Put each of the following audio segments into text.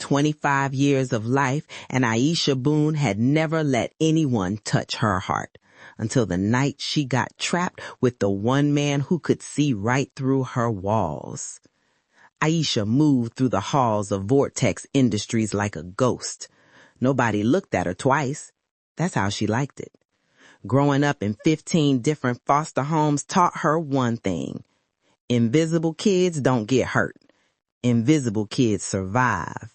25 years of life, and Aisha Boon had never let anyone touch her heart until the night she got trapped with the one man who could see right through her walls. Aisha moved through the halls of Vortex Industries like a ghost. Nobody looked at her twice. That's how she liked it. Growing up in 15 different foster homes taught her one thing. Invisible kids don't get hurt. Invisible kids survive.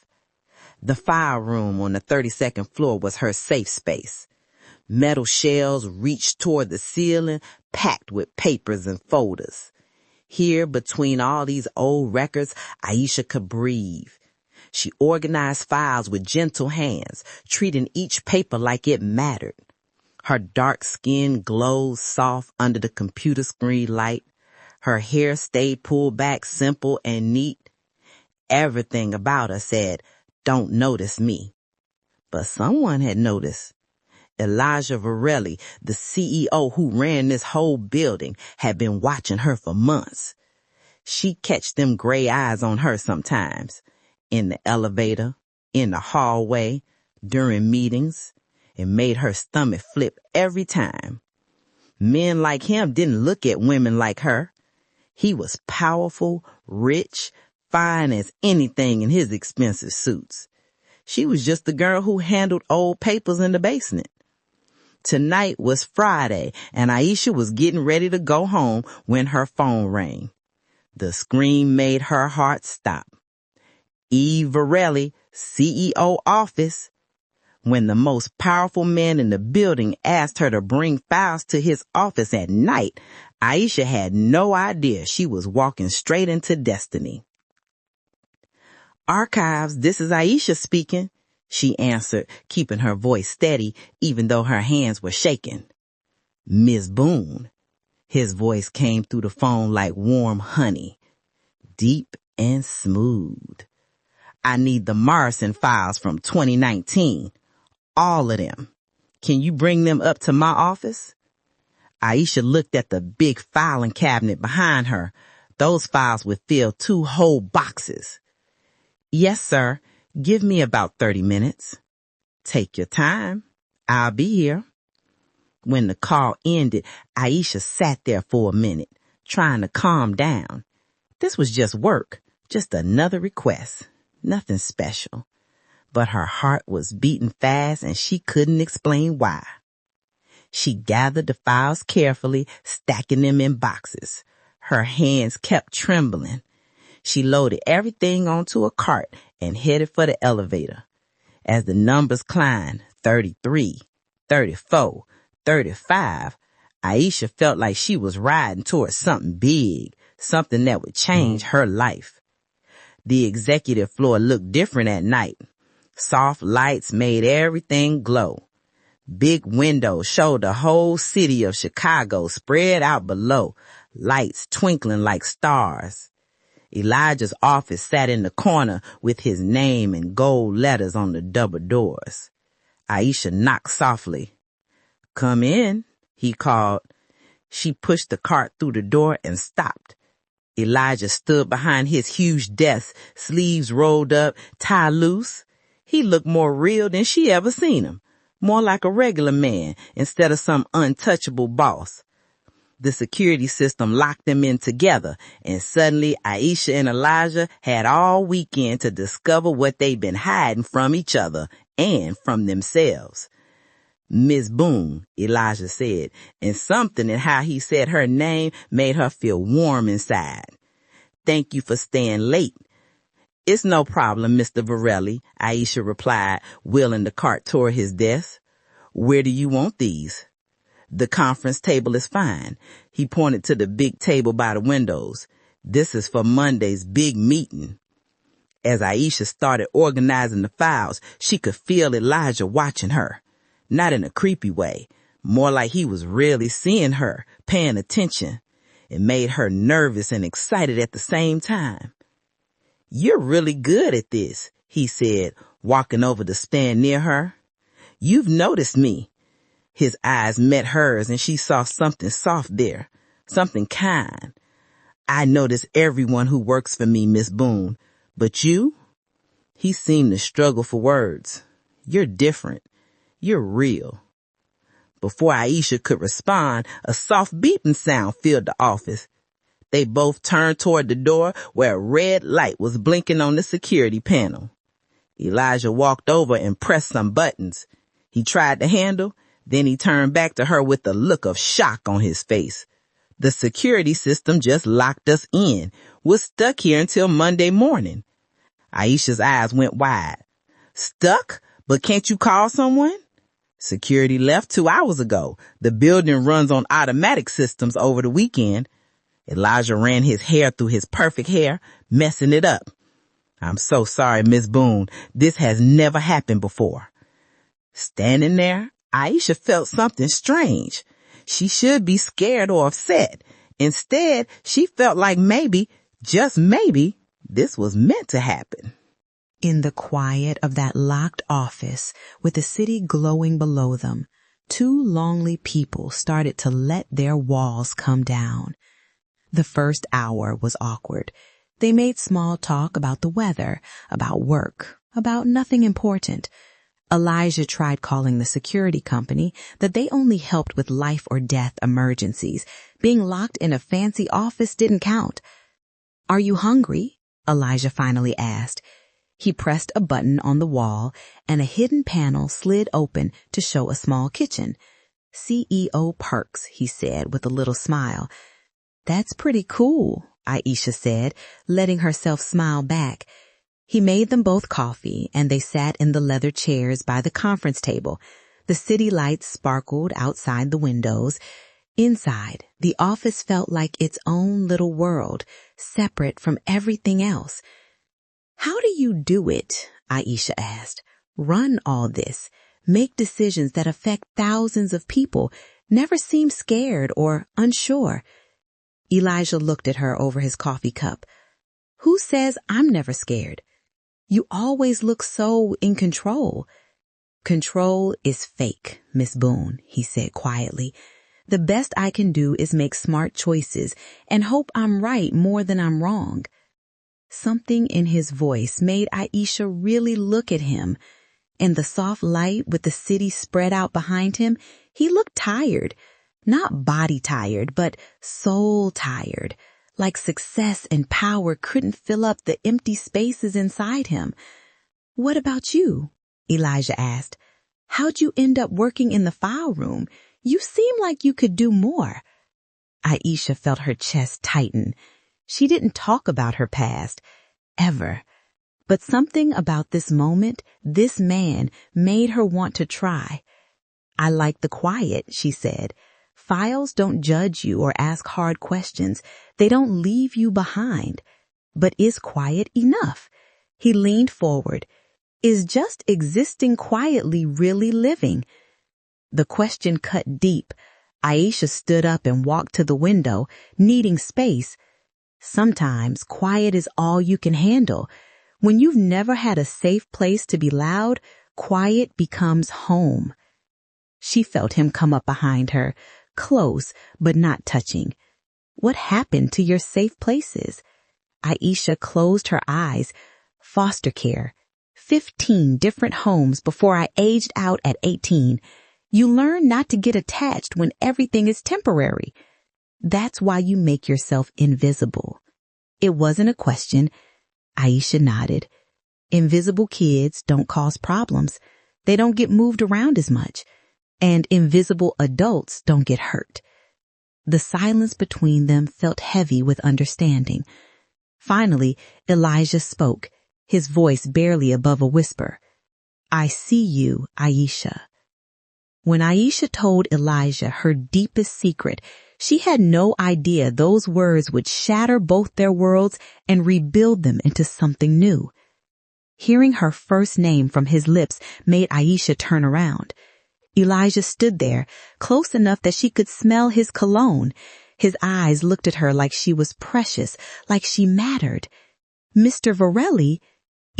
The file room on the 32nd floor was her safe space. Metal shelves reached toward the ceiling, packed with papers and folders. Here, between all these old records, Aisha could breathe. She organized files with gentle hands, treating each paper like it mattered. Her dark skin glowed soft under the computer screen light. Her hair stayed pulled back, simple and neat. Everything about her said, "Don't notice me." But someone had noticed. Elijah Varelli, the CEO who ran this whole building, had been watching her for months. She'd catch them gray eyes on her sometimes. In the elevator, in the hallway, during meetings. It made her stomach flip every time. Men like him didn't look at women like her. He was powerful, rich, fine as anything in his expensive suits. She was just the girl who handled old papers in the basement. Tonight was Friday, and Aisha was getting ready to go home when her phone rang. The scream made her heart stop. Varelli, CEO office. When the most powerful man in the building asked her to bring files to his office at night, Aisha had no idea she was walking straight into destiny. "Archives, this is Aisha speaking," she answered, keeping her voice steady even though her hands were shaking. "Miss Boon." His voice came through the phone like warm honey, deep and smooth. "I need the Morrison files from 2019. All of them. Can you bring them up to my office?" Aisha looked at the big filing cabinet behind her. Those files would fill 2 whole boxes. "Yes, sir. Give me about 30 minutes. "Take your time. I'll be here." When the call ended, Aisha sat there for a minute, trying to calm down. This was just work, just another request, nothing special. But her heart was beating fast and she couldn't explain why. She gathered the files carefully, stacking them in boxes. Her hands kept trembling. She loaded everything onto a cart and headed for the elevator. As the numbers climbed, 33, 34, 35, Aisha felt like she was riding towards something big, something that would change her life. The executive floor looked different at night. Soft lights made everything glow. Big windows showed the whole city of Chicago spread out below, lights twinkling like stars. Elijah's office sat in the corner with his name in gold letters on the double doors. Aisha knocked softly. "Come in," he called. She pushed the cart through the door and stopped. Elijah stood behind his huge desk, sleeves rolled up, tie loose. He looked more real than she ever seen him, more like a regular man instead of some untouchable boss. The security system locked them in together, and suddenly Aisha and Elijah had all weekend to discover what they'd been hiding from each other and from themselves. "Miss Boon," Elijah said, and something in how he said her name made her feel warm inside. "Thank you for staying late." "It's no problem, Mr. Varelli," Aisha replied, wheeling the cart toward his desk. "Where do you want these?" "The conference table is fine." He pointed to the big table by the windows. "This is for Monday's big meeting." As Aisha started organizing the files, she could feel Elijah watching her. Not in a creepy way, more like he was really seeing her, paying attention. It made her nervous and excited at the same time. "You're really good at this," he said, walking over to stand near her. "You've noticed me." His eyes met hers and she saw something soft there, something kind. "I notice everyone who works for me, Miss Boon. But you?" He seemed to struggle for words. You're different. You're real. Before Aisha could respond, a soft beeping sound filled the office. They both turned toward the door where a red light was blinking on the security panel. Elijah walked over and pressed some buttons. He tried the handle, then he turned back to her with a look of shock on his face. The security system just locked us in. We're stuck here until Monday morning. Aisha's eyes went wide. Stuck? But can't you call someone? Security left 2 hours ago. The building runs on automatic systems over the weekend. Elijah ran his hair through his perfect hair, messing it up. I'm so sorry, Miss Boon. This has never happened before. Standing there, Aisha felt something strange. She should be scared or upset. Instead, she felt like maybe, just maybe, this was meant to happen. In the quiet of that locked office, with the city glowing below them, 2 lonely people started to let their walls come down. The first hour was awkward. They made small talk about the weather, about work, about nothing important. Elijah tried calling the security company that they only helped with life or death emergencies. Being locked in a fancy office didn't count. Are you hungry? Elijah finally asked. He pressed a button on the wall, and a hidden panel slid open to show a small kitchen. CEO Perks, he said with a little smile. That's pretty cool, Aisha said, letting herself smile back. He made them both coffee, and they sat in the leather chairs by the conference table. The city lights sparkled outside the windows. Inside, the office felt like its own little world, separate from everything else. How do you do it? Aisha asked. Run all this, make decisions that affect thousands of people, never seem scared or unsure. Elijah looked at her over his coffee cup. Who says I'm never scared? You always look so in control. Control is fake, Miss Boon, he said quietly. The best I can do is make smart choices and hope I'm right more than I'm wrong. Something in his voice made Aisha really look at him. In the soft light with the city spread out behind him, he looked tired. Not body tired, but soul tired. Like success and power couldn't fill up the empty spaces inside him. What about you? Elijah asked. How'd you end up working in the file room? You seem like you could do more. Aisha felt her chest tighten. She didn't talk about her past, ever. But something about this moment, this man, made her want to try. I like the quiet, she said. Files don't judge you or ask hard questions. They don't leave you behind. But is quiet enough? He leaned forward. Is just existing quietly really living? The question cut deep. Aisha stood up and walked to the window, needing space. Sometimes quiet is all you can handle. When you've never had a safe place to be loud, quiet becomes home. She felt him come up behind her, close but not touching. What happened to your safe places? Aisha closed her eyes. Foster care. 15 different homes before I aged out at 18. You learn not to get attached when everything is temporary. That's why you make yourself invisible. It wasn't a question. Aisha nodded. Invisible kids don't cause problems. They don't get moved around as much. And invisible adults don't get hurt. The silence between them felt heavy with understanding. Finally, Elijah spoke, his voice barely above a whisper. I see you, Aisha. When Aisha told Elijah her deepest secret, she had no idea those words would shatter both their worlds and rebuild them into something new. Hearing her first name from his lips made Aisha turn around. Elijah stood there, close enough that she could smell his cologne. His eyes looked at her like she was precious, like she mattered. Mr. Varelli,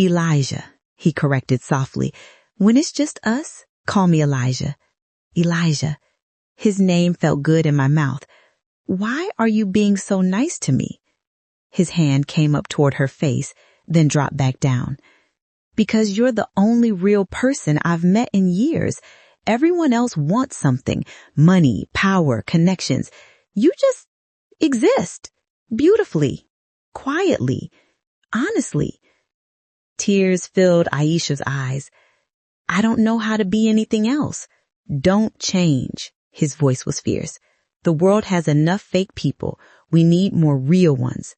Elijah, he corrected softly. When it's just us, call me Elijah. Elijah. His name felt good in my mouth. Why are you being so nice to me? His hand came up toward her face, then dropped back down. Because you're the only real person I've met in years. Everyone else wants something. Money, power, connections. You just exist. Beautifully. Quietly. Honestly. Tears filled Aisha's eyes. I don't know how to be anything else. Don't change. His voice was fierce. The world has enough fake people. We need more real ones.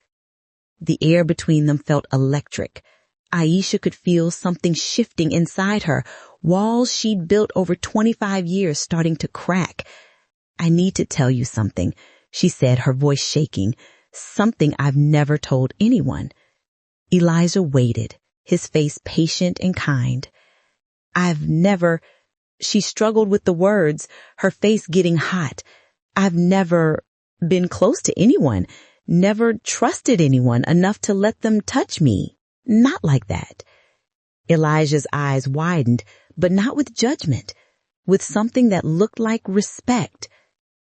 The air between them felt electric. Aisha could feel something shifting inside her, walls she'd built over 25 years starting to crack. I need to tell you something, she said, her voice shaking. Something I've never told anyone. Elijah waited, his face patient and kind. She struggled with the words, her face getting hot. I've never been close to anyone, never trusted anyone enough to let them touch me. Not like that. Elijah's eyes widened, but not with judgment, with something that looked like respect.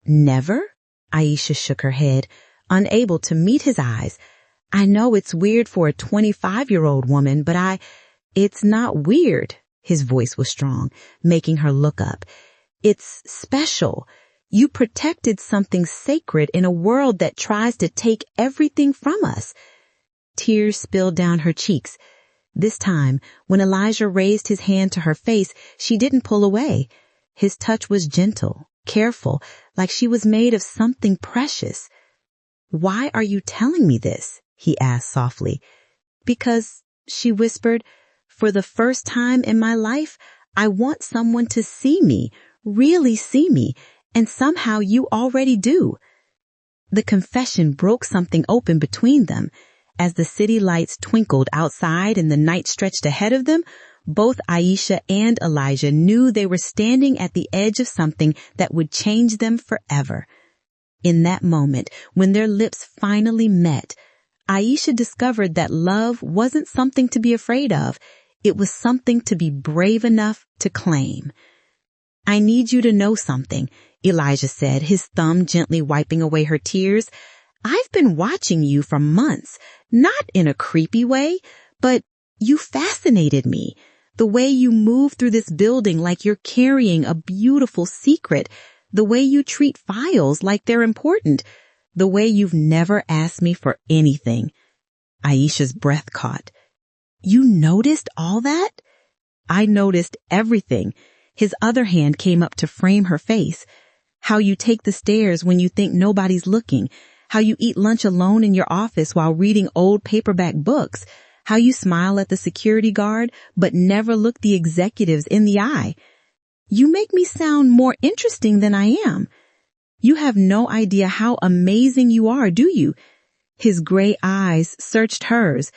Never? Aisha shook her head, unable to meet his eyes. I know it's weird for a 25-year-old woman, but it's not weird. His voice was strong, making her look up. It's special. You protected something sacred in a world that tries to take everything from us. Tears spilled down her cheeks. This time, when Elijah raised his hand to her face, she didn't pull away. His touch was gentle, careful, like she was made of something precious. Why are you telling me this? He asked softly. Because, she whispered, for the first time in my life, I want someone to see me, really see me, and somehow you already do. The confession broke something open between them. As the city lights twinkled outside and the night stretched ahead of them, both Aisha and Elijah knew they were standing at the edge of something that would change them forever. In that moment, when their lips finally met, Aisha discovered that love wasn't something to be afraid of. It was something to be brave enough to claim. I need you to know something, Elijah said, his thumb gently wiping away her tears. I've been watching you for months, not in a creepy way, but you fascinated me. The way you move through this building like you're carrying a beautiful secret. The way you treat files like they're important. The way you've never asked me for anything. Aisha's breath caught. You noticed all that? I noticed everything. His other hand came up to frame her face. How you take the stairs when you think nobody's looking. How you eat lunch alone in your office while reading old paperback books. How you smile at the security guard but never look the executives in the eye. You make me sound more interesting than I am. You have no idea how amazing you are, do you? His gray eyes searched hers.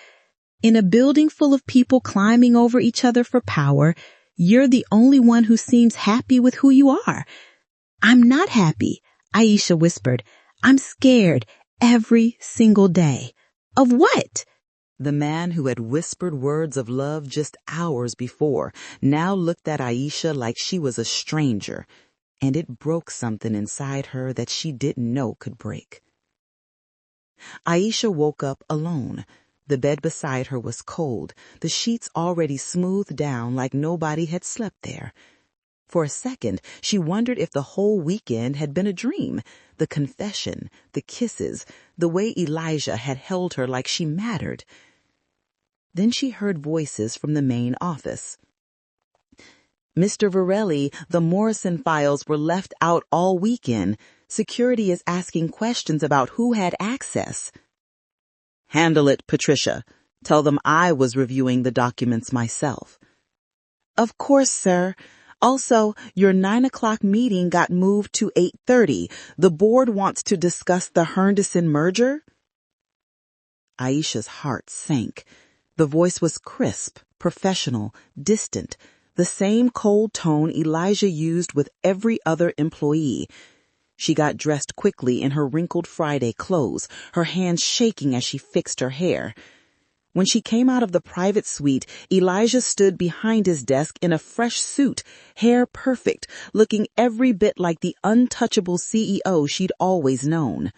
In a building full of people climbing over each other for power, you're the only one who seems happy with who you are. I'm not happy, Aisha whispered. I'm scared every single day. Of what? The man who had whispered words of love just hours before now looked at Aisha like she was a stranger, and it broke something inside her that she didn't know could break. Aisha woke up alone. The bed beside her was cold, the sheets already smoothed down like nobody had slept there. For a second, she wondered if the whole weekend had been a dream. The confession, the kisses, the way Elijah had held her like she mattered. Then she heard voices from the main office. Mr. Varelli, the Morrison files were left out all weekend. Security is asking questions about who had access. Handle it, Patricia. Tell them I was reviewing the documents myself. Of course, sir. Also, your 9 o'clock meeting got moved to 8:30. The board wants to discuss the Herndon merger. Aisha's heart sank. The voice was crisp, professional, distant, the same cold tone Elijah used with every other employee. She got dressed quickly in her wrinkled Friday clothes, her hands shaking as she fixed her hair. When she came out of the private suite, Elijah stood behind his desk in a fresh suit, hair perfect, looking every bit like the untouchable CEO she'd always known.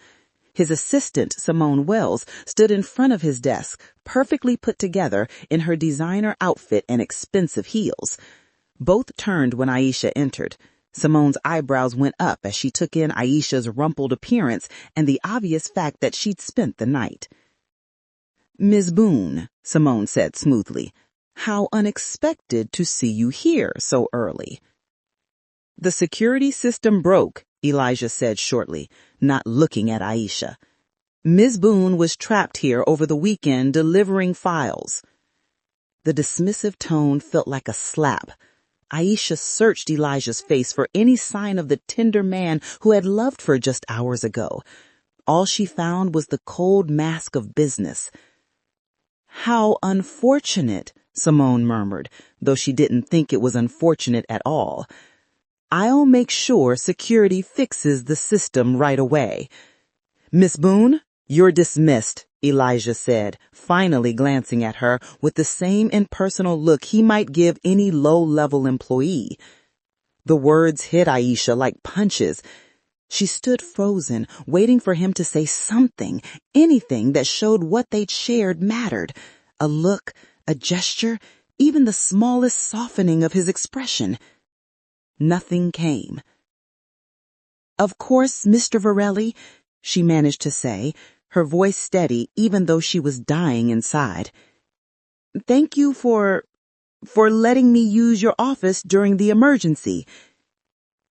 His assistant, Simone Wells, stood in front of his desk, perfectly put together in her designer outfit and expensive heels. Both turned when Aisha entered. Simone's eyebrows went up as she took in Aisha's rumpled appearance and the obvious fact that she'd spent the night. "Ms. Boon," Simone said smoothly, "how unexpected to see you here so early." "The security system broke," Elijah said shortly, not looking at Aisha. "Ms. Boon was trapped here over the weekend delivering files." The dismissive tone felt like a slap. Aisha searched Elijah's face for any sign of the tender man who had loved her just hours ago. All she found was the cold mask of business. "How unfortunate," Simone murmured, though she didn't think it was unfortunate at all. "I'll make sure security fixes the system right away." "Miss Boon, you're dismissed," Elijah said, finally glancing at her with the same impersonal look he might give any low-level employee. The words hit Aisha like punches. She stood frozen, waiting for him to say something, anything that showed what they'd shared mattered. A look, a gesture, even the smallest softening of his expression. Nothing came. "Of course, Mr. Varelli," she managed to say, her voice steady even though she was dying inside. "Thank you for letting me use your office during the emergency."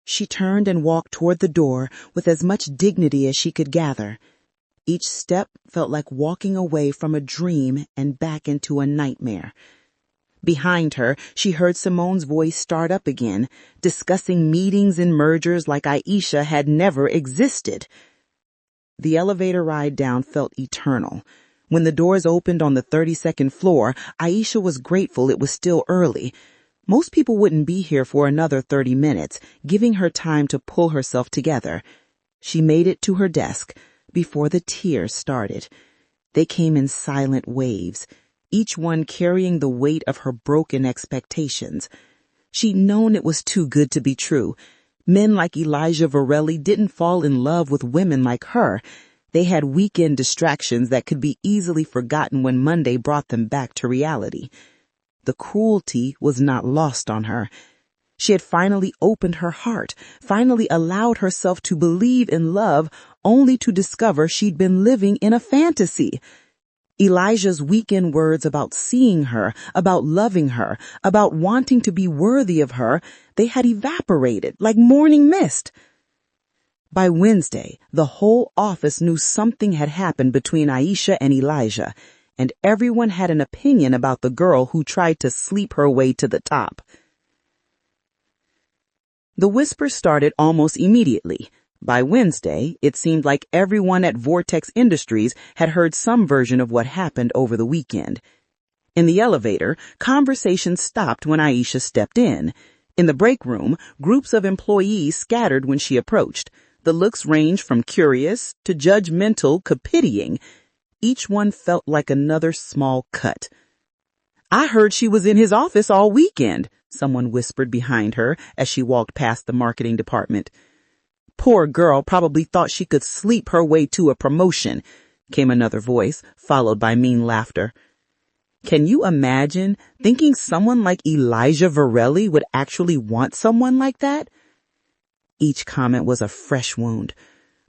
She turned and walked toward the door with as much dignity as she could gather. Each step felt like walking away from a dream and back into a nightmare. Behind her, she heard Simone's voice start up again, discussing meetings and mergers like Aisha had never existed. The elevator ride down felt eternal. When the doors opened on the 32nd floor, Aisha was grateful it was still early. Most people wouldn't be here for another 30 minutes, giving her time to pull herself together. She made it to her desk before the tears started. They came in silent waves, each one carrying the weight of her broken expectations. She'd known it was too good to be true. Men like Elijah Varelli didn't fall in love with women like her. They had weekend distractions that could be easily forgotten when Monday brought them back to reality. The cruelty was not lost on her. She had finally opened her heart, finally allowed herself to believe in love, only to discover she'd been living in a fantasy. Elijah's weekend words about seeing her, about loving her, about wanting to be worthy of her, they had evaporated like morning mist. By Wednesday, the whole office knew something had happened between Aisha and Elijah, and everyone had an opinion about the girl who tried to sleep her way to the top. The whispers started almost immediately. By Wednesday, it seemed like everyone at Vortex Industries had heard some version of what happened over the weekend. In the elevator, conversation stopped when Aisha stepped in. In the break room, groups of employees scattered when she approached. The looks ranged from curious to judgmental to pitying. Each one felt like another small cut. "I heard she was in his office all weekend," someone whispered behind her as she walked past the marketing department. "Poor girl probably thought she could sleep her way to a promotion," came another voice, followed by mean laughter. Can you imagine thinking someone like Elijah Varelli would actually want someone like that? Each comment was a fresh wound.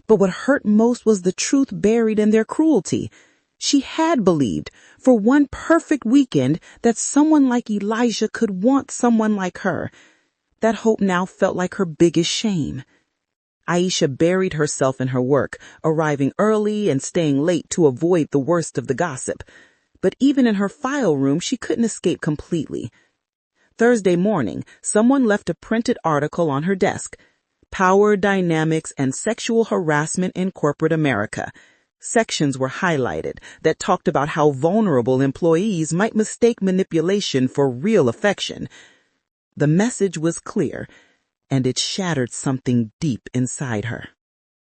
But what hurt most was the truth buried in their cruelty. She had believed, for one perfect weekend, that someone like Elijah could want someone like her. That hope now felt like her biggest shame. Aisha buried herself in her work, arriving early and staying late to avoid the worst of the gossip. But even in her file room, she couldn't escape completely. Thursday morning, someone left a printed article on her desk. Power Dynamics and Sexual Harassment in Corporate America. Sections were highlighted that talked about how vulnerable employees might mistake manipulation for real affection. The message was clear, and it shattered something deep inside her.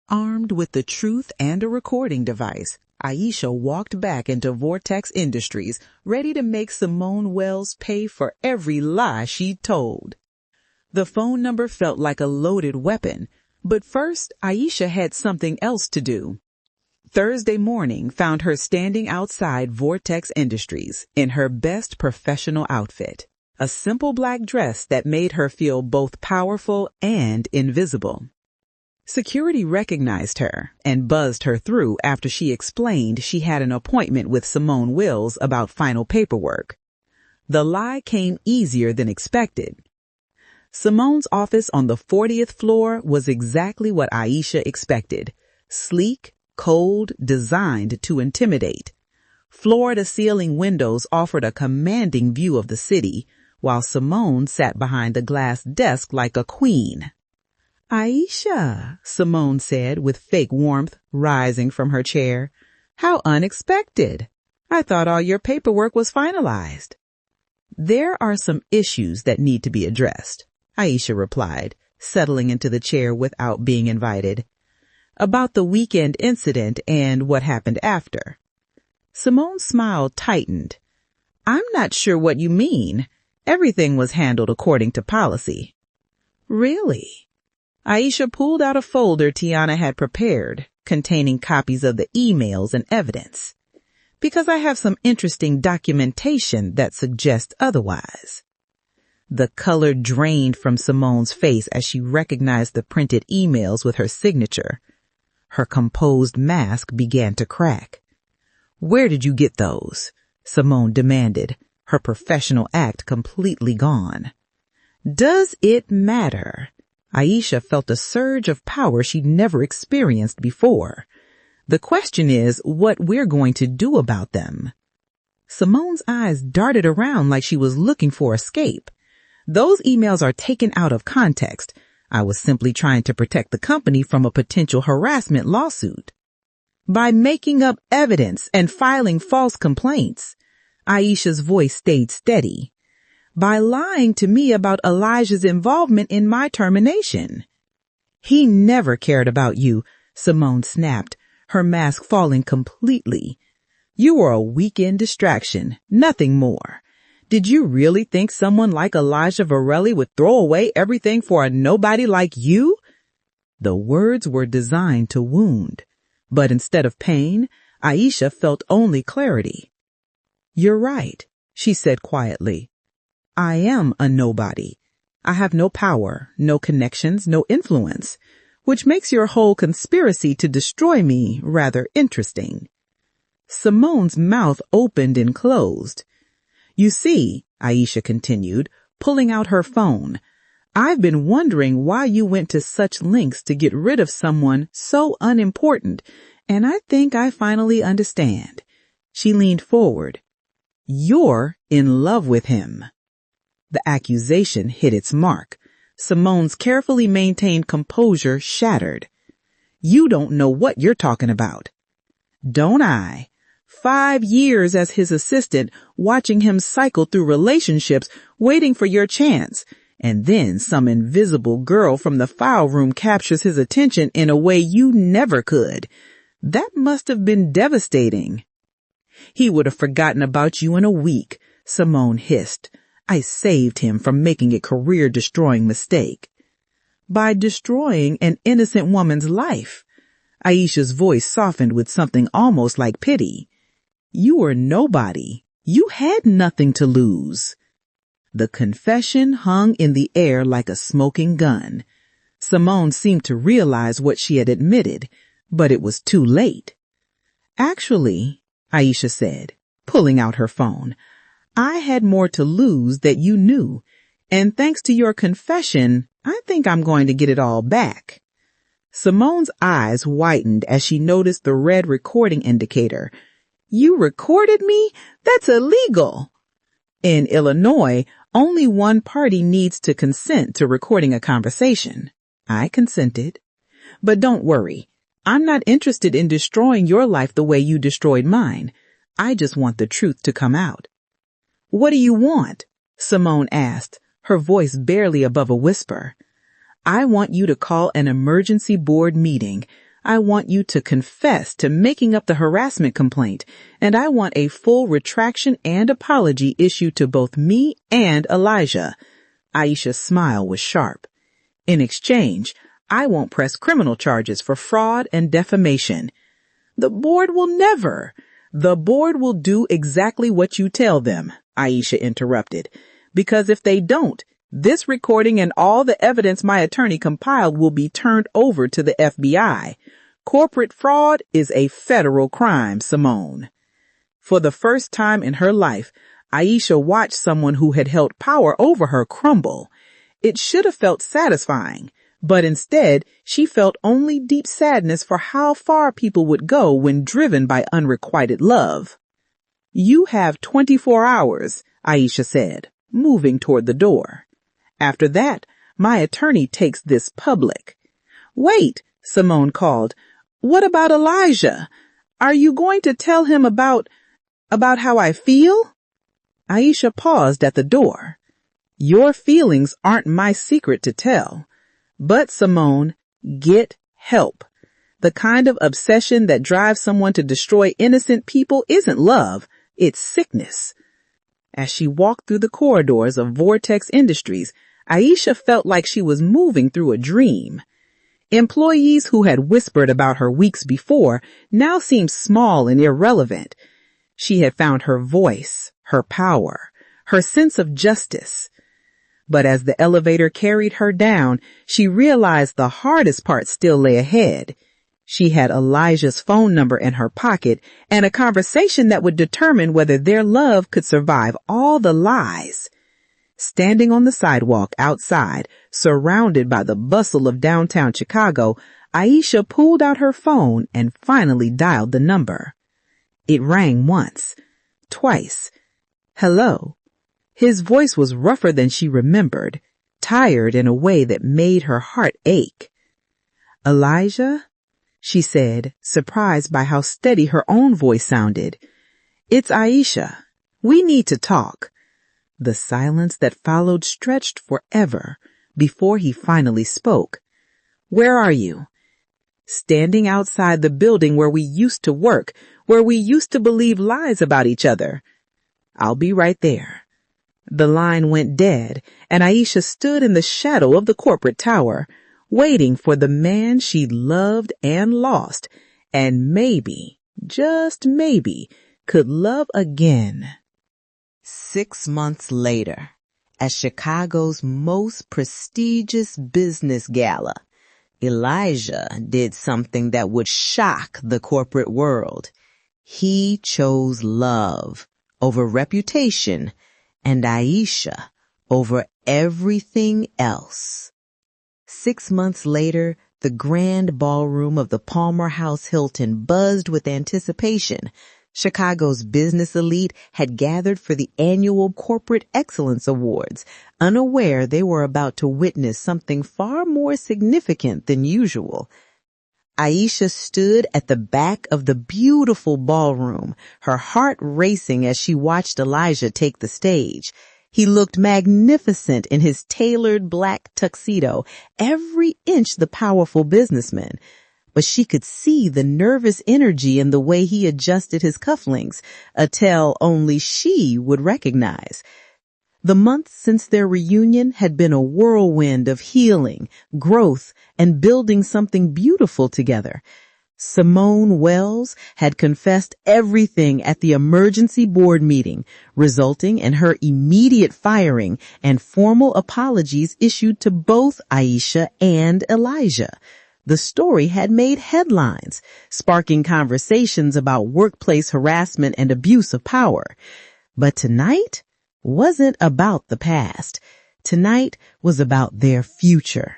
Armed with the truth and a recording device, Aisha walked back into Vortex Industries, ready to make Simone Wells pay for every lie she'd told. The phone number felt like a loaded weapon, but first Aisha had something else to do. Thursday morning found her standing outside Vortex Industries in her best professional outfit, a simple black dress that made her feel both powerful and invisible. Security recognized her and buzzed her through after she explained she had an appointment with Simone Wills about final paperwork. The lie came easier than expected. Simone's office on the 40th floor was exactly what Aisha expected: sleek, cold, designed to intimidate. Floor-to-ceiling windows offered a commanding view of the city, while Simone sat behind the glass desk like a queen. "Aisha," Simone said with fake warmth rising from her chair. "How unexpected. I thought all your paperwork was finalized." "There are some issues that need to be addressed," Aisha replied, settling into the chair without being invited. "About the weekend incident and what happened after." Simone's smile tightened. "I'm not sure what you mean. Everything was handled according to policy." "Really?" Aisha pulled out a folder Tiana had prepared, containing copies of the emails and evidence. "Because I have some interesting documentation that suggests otherwise." The color drained from Simone's face as she recognized the printed emails with her signature. Her composed mask began to crack. "Where did you get those?" Simone demanded, her professional act completely gone. "Does it matter?" Aisha felt a surge of power she'd never experienced before. "The question is what we're going to do about them." Simone's eyes darted around like she was looking for escape. "Those emails are taken out of context. I was simply trying to protect the company from a potential harassment lawsuit." "By making up evidence and filing false complaints." Aisha's voice stayed steady. "By lying to me about Elijah's involvement in my termination." "He never cared about you," Simone snapped, her mask falling completely. "You were a weekend distraction, nothing more. Did you really think someone like Elijah Varelli would throw away everything for a nobody like you?" The words were designed to wound, but instead of pain, Aisha felt only clarity. "You're right," she said quietly. "I am a nobody. I have no power, no connections, no influence, which makes your whole conspiracy to destroy me rather interesting." Simone's mouth opened and closed. "You see," Aisha continued, pulling out her phone, "I've been wondering why you went to such lengths to get rid of someone so unimportant, and I think I finally understand." She leaned forward. "You're in love with him." The accusation hit its mark. Simone's carefully maintained composure shattered. "You don't know what you're talking about." "Don't I? 5 years as his assistant, watching him cycle through relationships, waiting for your chance. And then some invisible girl from the file room captures his attention in a way you never could. That must have been devastating." "He would have forgotten about you in a week," Simone hissed. "I saved him from making a career-destroying mistake." "By destroying an innocent woman's life." Aisha's voice softened with something almost like pity. "You were nobody. You had nothing to lose." The confession hung in the air like a smoking gun. Simone seemed to realize what she had admitted, but it was too late. "Actually," Aisha said, pulling out her phone, "I had more to lose that you knew, and thanks to your confession, I think I'm going to get it all back." Simone's eyes widened as she noticed the red recording indicator. "You recorded me? That's illegal." "In Illinois, only one party needs to consent to recording a conversation." "I consented." "But don't worry. I'm not interested in destroying your life the way you destroyed mine. I just want the truth to come out." "What do you want?" Simone asked, her voice barely above a whisper. "I want you to call an emergency board meeting. I want you to confess to making up the harassment complaint, and I want a full retraction and apology issued to both me and Elijah." Aisha's smile was sharp. "In exchange, I won't press criminal charges for fraud and defamation." The board will never. The board will do exactly what you tell them, Aisha interrupted, because if they don't, this recording and all the evidence my attorney compiled will be turned over to the FBI. Corporate fraud is a federal crime, Simone. For the first time in her life, Aisha watched someone who had held power over her crumble. It should have felt satisfying, but instead she felt only deep sadness for how far people would go when driven by unrequited love. You have 24 hours, Aisha said, moving toward the door. After that, my attorney takes this public. Wait, Simone called. What about Elijah? Are you going to tell him about how I feel? Aisha paused at the door. Your feelings aren't my secret to tell. But, Simone, get help. The kind of obsession that drives someone to destroy innocent people isn't love, it's sickness. As she walked through the corridors of Vortex Industries, Aisha felt like she was moving through a dream. Employees who had whispered about her weeks before now seemed small and irrelevant. She had found her voice, her power, her sense of justice. But as the elevator carried her down, she realized the hardest part still lay ahead. She had Elijah's phone number in her pocket and a conversation that would determine whether their love could survive all the lies. Standing on the sidewalk outside, surrounded by the bustle of downtown Chicago, Aisha pulled out her phone and finally dialed the number. It rang once, twice. Hello. His voice was rougher than she remembered, tired in a way that made her heart ache. Elijah? She said, surprised by how steady her own voice sounded. It's Aisha. We need to talk. The silence that followed stretched forever before he finally spoke. Where are you? Standing outside the building where we used to work, where we used to believe lies about each other. I'll be right there. The line went dead, and Aisha stood in the shadow of the corporate tower, waiting for the man she loved and lost, and maybe, just maybe, could love again. 6 months later, at Chicago's most prestigious business gala, Elijah did something that would shock the corporate world. He chose love over reputation and Aisha over everything else. 6 months later, the grand ballroom of the Palmer House Hilton buzzed with anticipation. Chicago's business elite had gathered for the annual Corporate Excellence Awards, unaware they were about to witness something far more significant than usual. Aisha stood at the back of the beautiful ballroom, her heart racing as she watched Elijah take the stage. He looked magnificent in his tailored black tuxedo, every inch the powerful businessman. But she could see the nervous energy in the way he adjusted his cufflinks, a tell only she would recognize. The months since their reunion had been a whirlwind of healing, growth, and building something beautiful together. Simone Wells had confessed everything at the emergency board meeting, resulting in her immediate firing and formal apologies issued to both Aisha and Elijah. The story had made headlines, sparking conversations about workplace harassment and abuse of power. But tonight wasn't about the past. Tonight was about their future.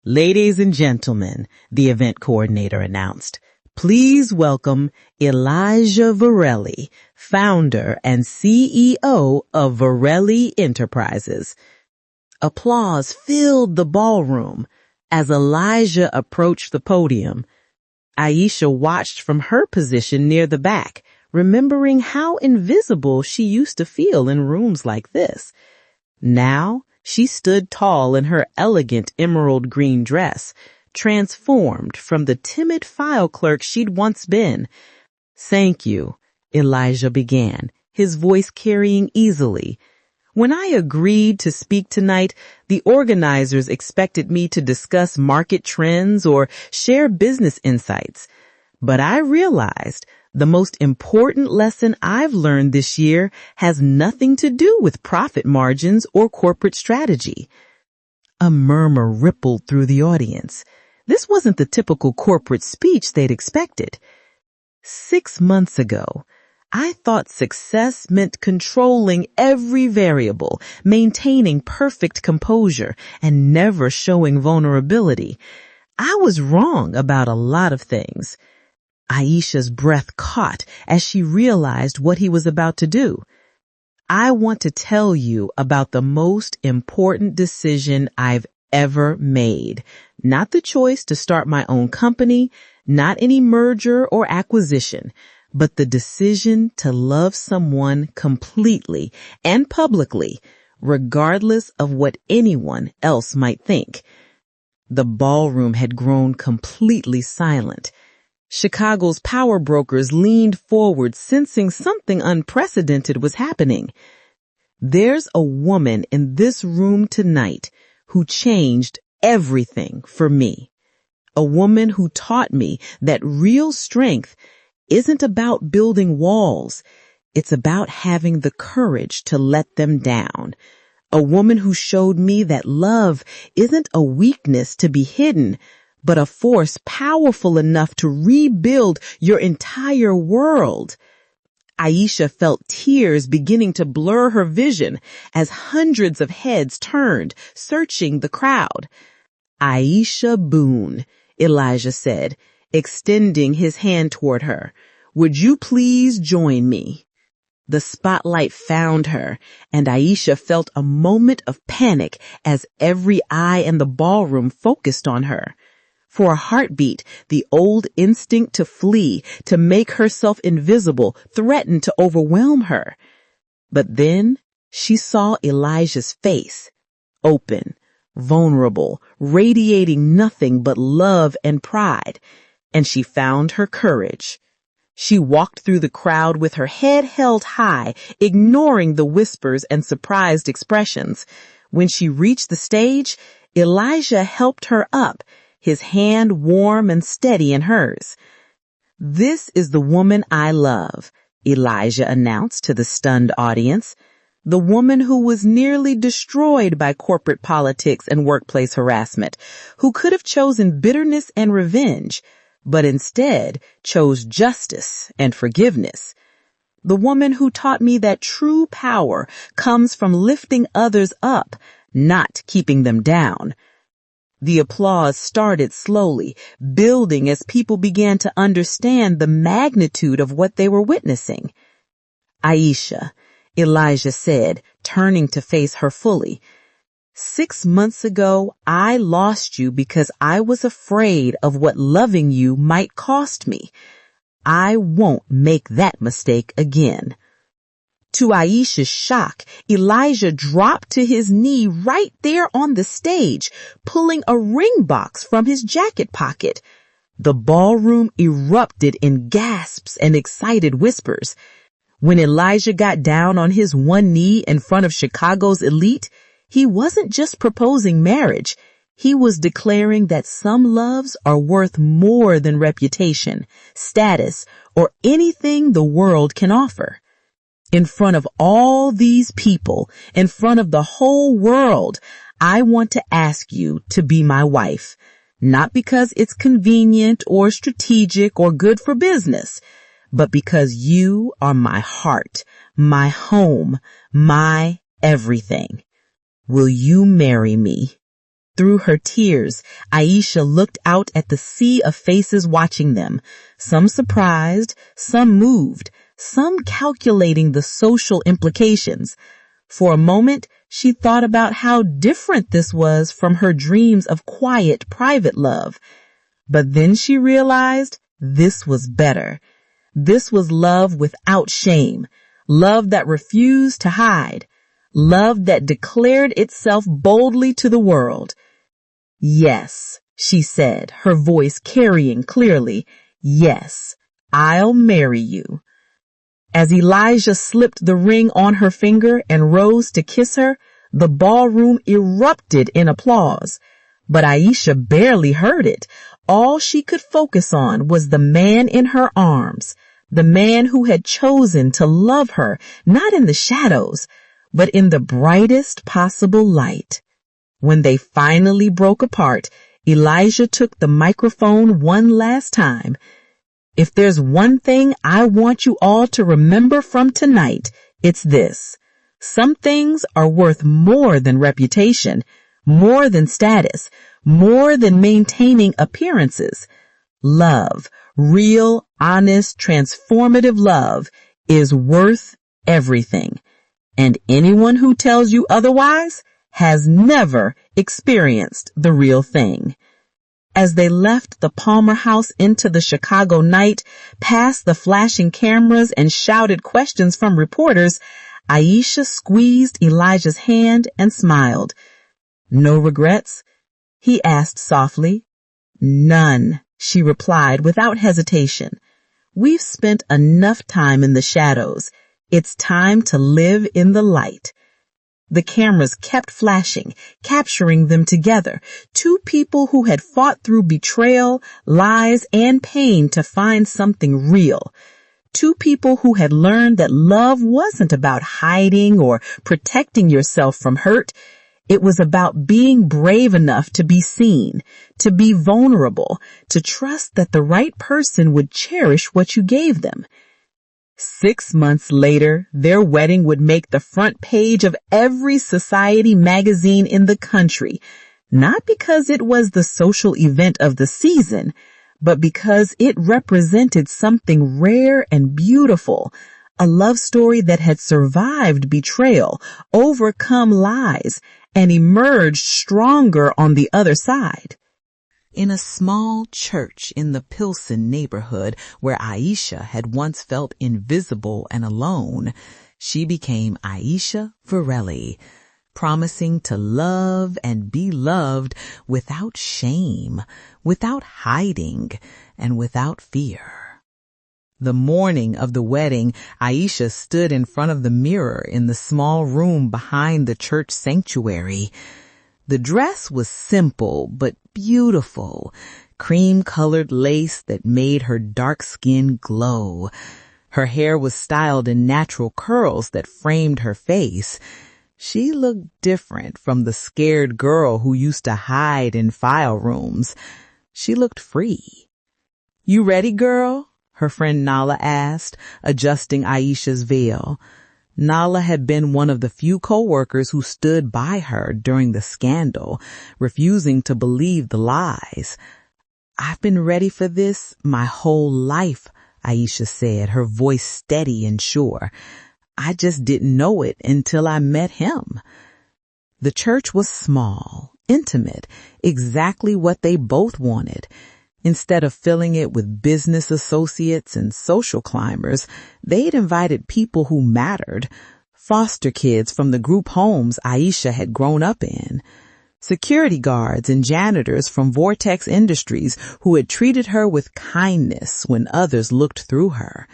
Ladies and gentlemen, the event coordinator announced, please welcome Elijah Varelli, founder and CEO of Varelli Enterprises. Applause filled the ballroom. As Elijah approached the podium, Aisha watched from her position near the back, remembering how invisible she used to feel in rooms like this. Now, she stood tall in her elegant emerald green dress, transformed from the timid file clerk she'd once been. Thank you, Elijah began, his voice carrying easily. When I agreed to speak tonight, the organizers expected me to discuss market trends or share business insights. But I realized the most important lesson I've learned this year has nothing to do with profit margins or corporate strategy. A murmur rippled through the audience. This wasn't the typical corporate speech they'd expected. 6 months ago, I thought success meant controlling every variable, maintaining perfect composure, and never showing vulnerability. I was wrong about a lot of things. Aisha's breath caught as she realized what he was about to do. I want to tell you about the most important decision I've ever made. Not the choice to start my own company, not any merger or acquisition, but the decision to love someone completely and publicly, regardless of what anyone else might think. The ballroom had grown completely silent. Chicago's power brokers leaned forward, sensing something unprecedented was happening. There's a woman in this room tonight who changed everything for me. A woman who taught me that real strength isn't about building walls. It's about having the courage to let them down. A woman who showed me that love isn't a weakness to be hidden, but a force powerful enough to rebuild your entire world. Aisha felt tears beginning to blur her vision as hundreds of heads turned, searching the crowd. Aisha Boon, Elijah said, extending his hand toward her. Would you please join me? The spotlight found her, and Aisha felt a moment of panic as every eye in the ballroom focused on her. For a heartbeat, the old instinct to flee, to make herself invisible, threatened to overwhelm her. But then she saw Elijah's face, open, vulnerable, radiating nothing but love and pride, and she found her courage. She walked through the crowd with her head held high, ignoring the whispers and surprised expressions. When she reached the stage, Elijah helped her up, his hand warm and steady in hers. This is the woman I love, Elijah announced to the stunned audience. The woman who was nearly destroyed by corporate politics and workplace harassment, who could have chosen bitterness and revenge, but instead chose justice and forgiveness. The woman who taught me that true power comes from lifting others up, not keeping them down. The applause started slowly, building as people began to understand the magnitude of what they were witnessing. Aisha, Elijah said, turning to face her fully. 6 months ago, I lost you because I was afraid of what loving you might cost me. I won't make that mistake again. To Aisha's shock, Elijah dropped to his knee right there on the stage, pulling a ring box from his jacket pocket. The ballroom erupted in gasps and excited whispers. When Elijah got down on his one knee in front of Chicago's elite, he wasn't just proposing marriage. He was declaring that some loves are worth more than reputation, status, or anything the world can offer. In front of all these people, in front of the whole world, I want to ask you to be my wife. Not because it's convenient or strategic or good for business, but because you are my heart, my home, my everything. Will you marry me? Through her tears, Aisha looked out at the sea of faces watching them, some surprised, some moved, some calculating the social implications. For a moment, she thought about how different this was from her dreams of quiet, private love. But then she realized this was better. This was love without shame, love that refused to hide, love that declared itself boldly to the world. Yes, she said, her voice carrying clearly, yes, I'll marry you. As Elijah slipped the ring on her finger and rose to kiss her, the ballroom erupted in applause. But Aisha barely heard it. All she could focus on was the man in her arms, the man who had chosen to love her, not in the shadows, but in the brightest possible light. When they finally broke apart, Elijah took the microphone one last time. If there's one thing I want you all to remember from tonight, it's this. Some things are worth more than reputation, more than status, more than maintaining appearances. Love, real, honest, transformative love is worth everything. And anyone who tells you otherwise has never experienced the real thing. As they left the Palmer house into the Chicago night, past the flashing cameras and shouted questions from reporters, Aisha squeezed Elijah's hand and smiled. "No regrets?" he asked softly. "None," she replied without hesitation. "We've spent enough time in the shadows. It's time to live in the light." The cameras kept flashing, capturing them together, two people who had fought through betrayal, lies, and pain to find something real. Two people who had learned that love wasn't about hiding or protecting yourself from hurt. It was about being brave enough to be seen, to be vulnerable, to trust that the right person would cherish what you gave them. 6 months later, their wedding would make the front page of every society magazine in the country, not because it was the social event of the season, but because it represented something rare and beautiful, a love story that had survived betrayal, overcome lies, and emerged stronger on the other side. In a small church in the Pilsen neighborhood where Aisha had once felt invisible and alone, she became Aisha Varelli, promising to love and be loved without shame, without hiding, and without fear. The morning of the wedding, Aisha stood in front of the mirror in the small room behind the church sanctuary. The dress was simple but beautiful, cream-colored lace that made her dark skin glow. Her hair was styled in natural curls that framed her face. She looked different from the scared girl who used to hide in file rooms. She looked free. "You ready, girl?" her friend Nala asked, adjusting Aisha's veil. Nala had been one of the few co-workers who stood by her during the scandal, refusing to believe the lies. "I've been ready for this my whole life," Aisha said, her voice steady and sure. "I just didn't know it until I met him." The church was small, intimate, exactly what they both wanted. Instead of filling it with business associates and social climbers, they'd invited people who mattered, foster kids from the group homes Aisha had grown up in, security guards and janitors from Vortex Industries who had treated her with kindness when others looked through her,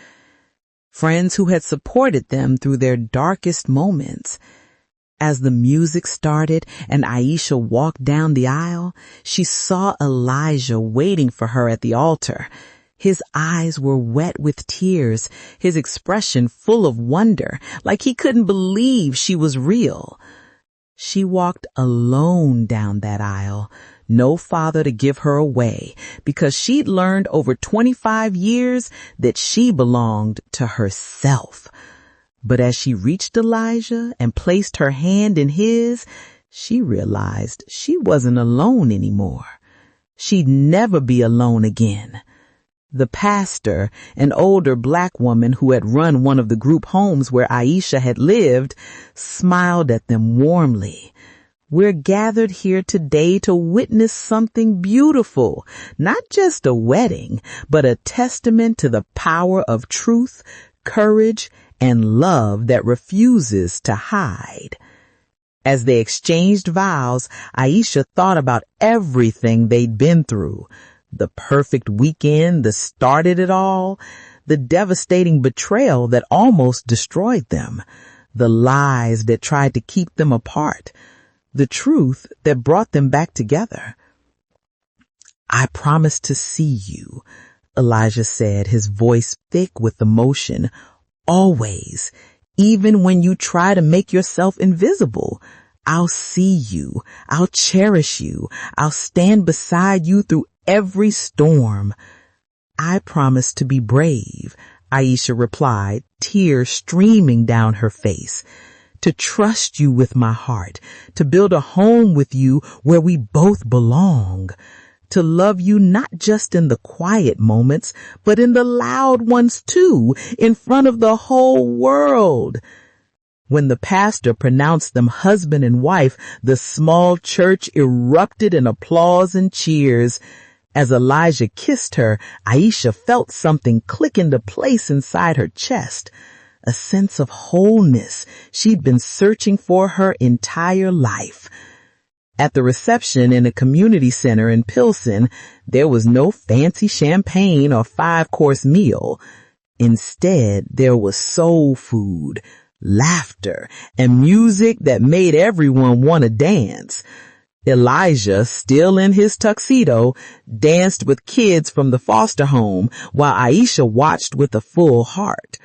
friends who had supported them through their darkest moments. As the music started and Aisha walked down the aisle, she saw Elijah waiting for her at the altar. His eyes were wet with tears, his expression full of wonder, like he couldn't believe she was real. She walked alone down that aisle, no father to give her away, because she'd learned over 25 years that she belonged to herself. But as she reached Elijah and placed her hand in his, she realized she wasn't alone anymore. She'd never be alone again. The pastor, an older black woman who had run one of the group homes where Aisha had lived, smiled at them warmly. "We're gathered here today to witness something beautiful, not just a wedding, but a testament to the power of truth, courage, and love that refuses to hide." As they exchanged vows, Aisha thought about everything they'd been through. The perfect weekend that started it all, the devastating betrayal that almost destroyed them, the lies that tried to keep them apart, the truth that brought them back together. I promise to see you, Elijah said, his voice thick with emotion. Always, even when you try to make yourself invisible. I'll see you. I'll cherish you. I'll stand beside you through every storm. I promise to be brave, Aisha replied, tears streaming down her face. To trust you with my heart, to build a home with you where we both belong. To love you not just in the quiet moments, but in the loud ones too, in front of the whole world. When the pastor pronounced them husband and wife, the small church erupted in applause and cheers. As Elijah kissed her, Aisha felt something click into place inside her chest. A sense of wholeness she'd been searching for her entire life. At the reception in a community center in Pilsen, there was no fancy champagne or 5-course meal. Instead, there was soul food, laughter, and music that made everyone want to dance. Elijah, still in his tuxedo, danced with kids from the foster home while Aisha watched with a full heart.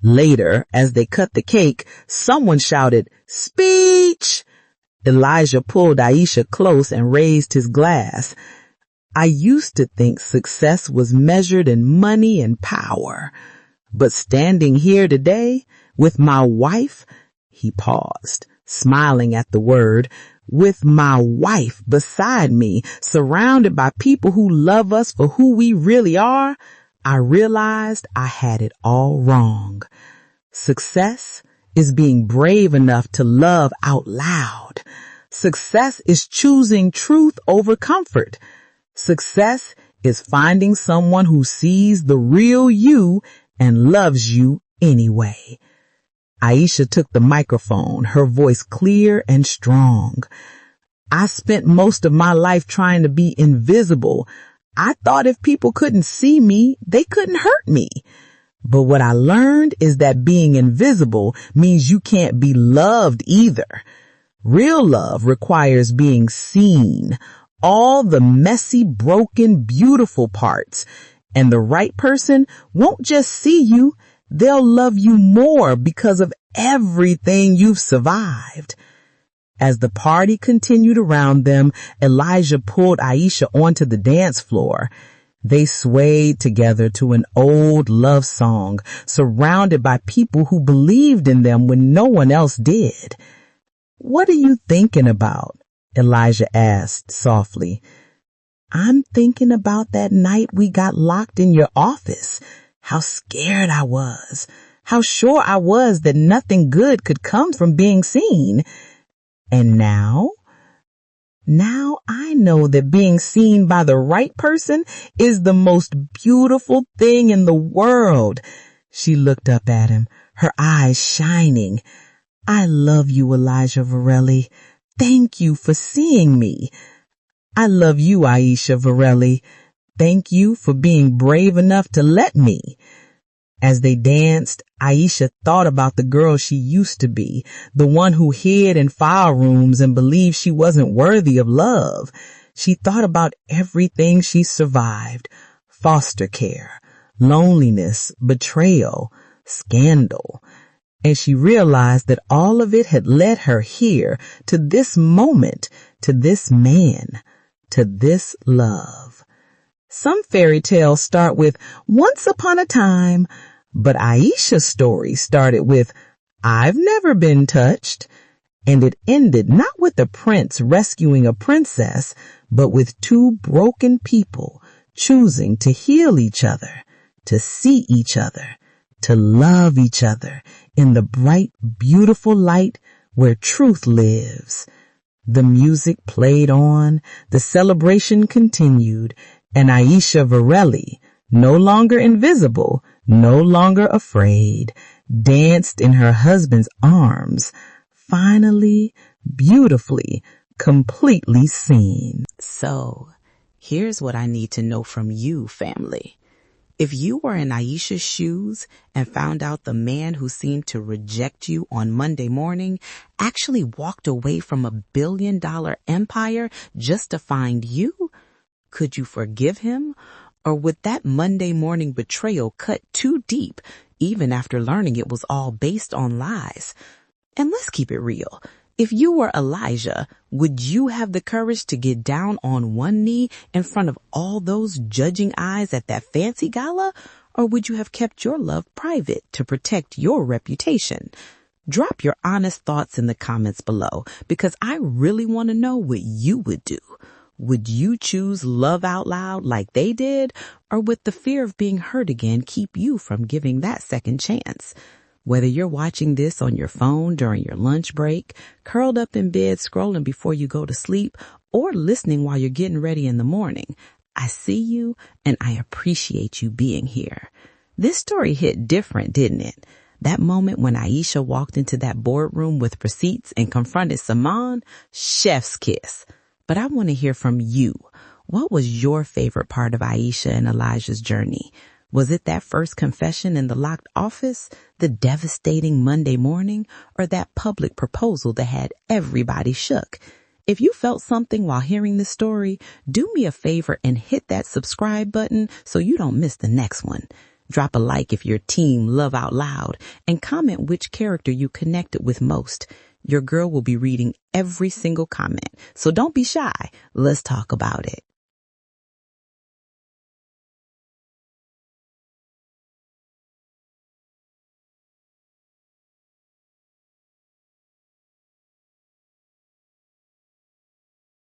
Later, as they cut the cake, someone shouted, "Speech!" Elijah pulled Aisha close and raised his glass. I used to think success was measured in money and power. But standing here today with my wife, he paused, smiling at the word, with my wife beside me, surrounded by people who love us for who we really are, I realized I had it all wrong. Success is being brave enough to love out loud. Success is choosing truth over comfort. Success is finding someone who sees the real you and loves you anyway. Aisha took the microphone, her voice clear and strong. I spent most of my life trying to be invisible. I thought if people couldn't see me, they couldn't hurt me. But what I learned is that being invisible means you can't be loved either. Real love requires being seen, all the messy, broken, beautiful parts. And the right person won't just see you, they'll love you more because of everything you've survived. As the party continued around them, Elijah pulled Aisha onto the dance floor. They swayed together to an old love song, surrounded by people who believed in them when no one else did. "What are you thinking about?" Elijah asked softly. "I'm thinking about that night we got locked in your office. How scared I was. How sure I was that nothing good could come from being seen. And now I know that being seen by the right person is the most beautiful thing in the world." She looked up at him, her eyes shining. "I love you, Elijah Varelli. Thank you for seeing me. I love you, Aisha Varelli. Thank you for being brave enough to let me." As they danced, Aisha thought about the girl she used to be, the one who hid in file rooms and believed she wasn't worthy of love. She thought about everything she survived: foster care, loneliness, betrayal, scandal. And she realized that all of it had led her here, to this moment, to this man, to this love. Some fairy tales start with "once upon a time," but Aisha's story started with "I've never been touched." And it ended not with a prince rescuing a princess, but with two broken people choosing to heal each other, to see each other, to love each other in the bright, beautiful light where truth lives. The music played on, the celebration continued, and Aisha Varelli, no longer invisible, no longer afraid, danced in her husband's arms, finally, beautifully, completely seen. So, here's what I need to know from you, family. If you were in Aisha's shoes and found out the man who seemed to reject you on Monday morning actually walked away from $1 billion empire just to find you, Could you forgive him? Or would that Monday morning betrayal cut too deep, even after learning it was all based on lies? And let's keep it real. If you were Elijah, would you have the courage to get down on one knee in front of all those judging eyes at that fancy gala? Or would you have kept your love private to protect your reputation? Drop your honest thoughts in the comments below, because I really want to know what you would do. Would you choose love out loud like they did? Or would the fear of being hurt again keep you from giving that second chance? Whether you're watching this on your phone during your lunch break, curled up in bed scrolling before you go to sleep, or listening while you're getting ready in the morning, I see you and I appreciate you being here. This story hit different, didn't it? That moment when Aisha walked into that boardroom with receipts and confronted Saman, chef's kiss. But I want to hear from you. What was your favorite part of Aisha and Elijah's journey? Was it that first confession in the locked office, the devastating Monday morning, or that public proposal that had everybody shook? If you felt something while hearing this story, do me a favor and hit that subscribe button so you don't miss the next one. Drop a like if you're team Love Out Loud, and comment which character you connected with most. Your girl will be reading every single comment, so don't be shy. Let's talk about it.